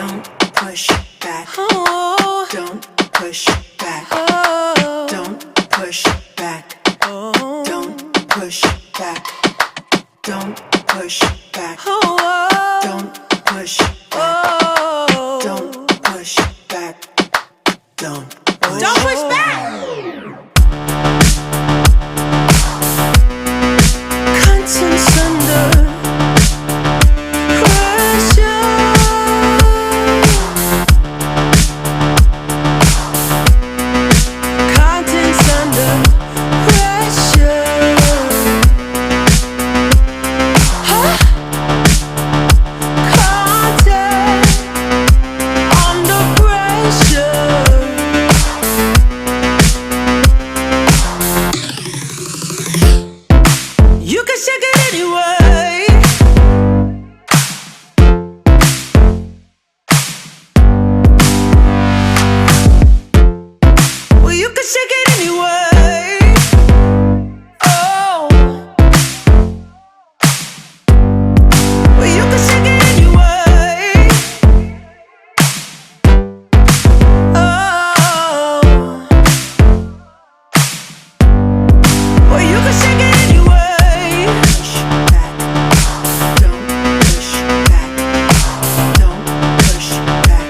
Don't push back. Oh. Don't push back. Oh. Don't push back. Oh. Don't push back. Don't push back. Oh. Don't push back. Oh. Don't push back. Don't push back. Contents under pressure. Contents under pressure. Huh? Content under pressure. You can shake it anyway. Well, you can shake it anyway. Oh. Well, you can shake it anyway. Oh. Well, you can shake it anyway. Push back. Don't push back. Don't push back.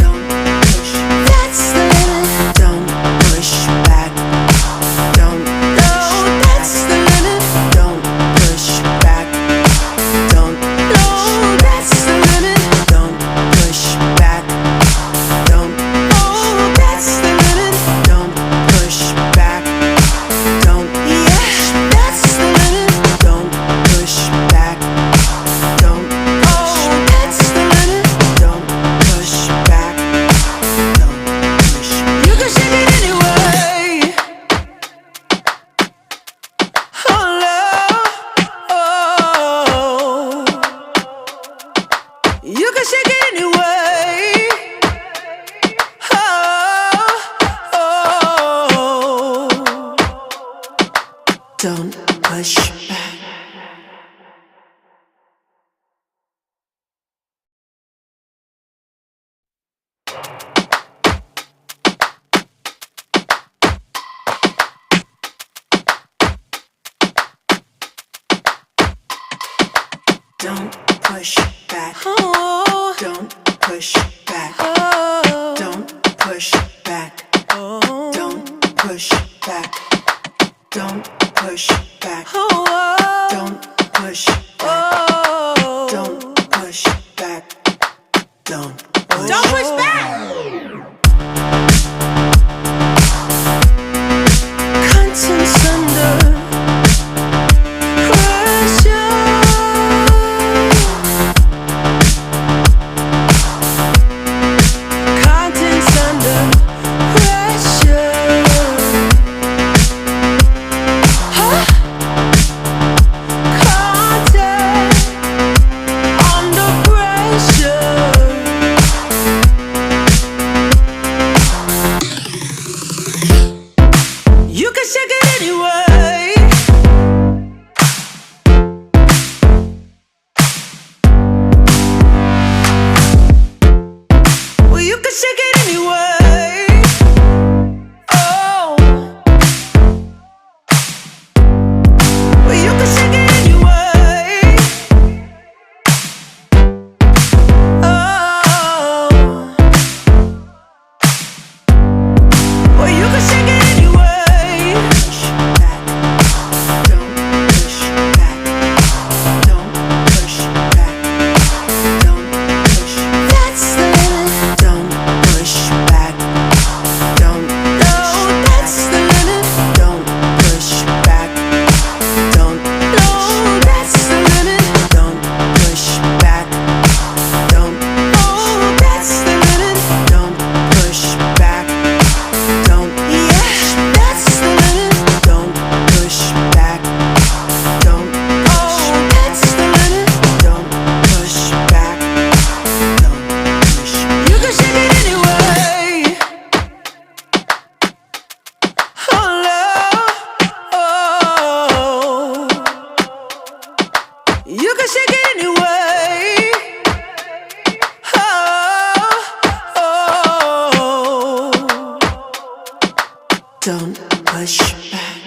Don't push. That's the limit. Don't push back. Don't. No, that's the limit. Don't push back. Don't. No, that's the limit. Don't push back. Don't. Oh, that's the limit. Don't push back. Don't. Yeah, that's the limit. Don't push back. Don't. Oh, that's the limit. Don't push back. Don't push. You can shake it anyway. Oh, love. Oh. You can shake it anyway. Oh. Don't push back. Don't push back. Oh. Don't push back. Oh. Don't push back. Oh. Don't push back. Don't push back. Oh. Don't push back.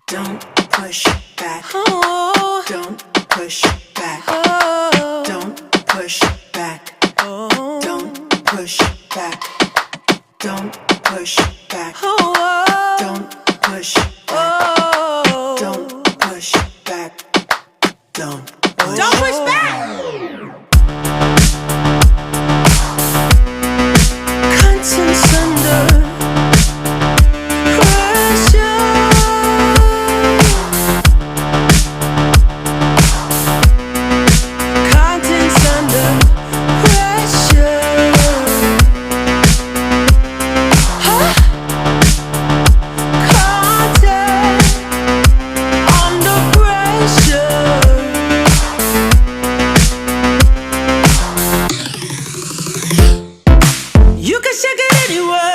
Don't push back. Oh. Don't push back. Oh. Don't push back. Oh. Don't push back. Don't push back. Oh. Don't push back. Oh. Don't push back. Don't push back. Contents under pressure. Contents under pressure. Huh? Content under pressure. You can shake it anyway.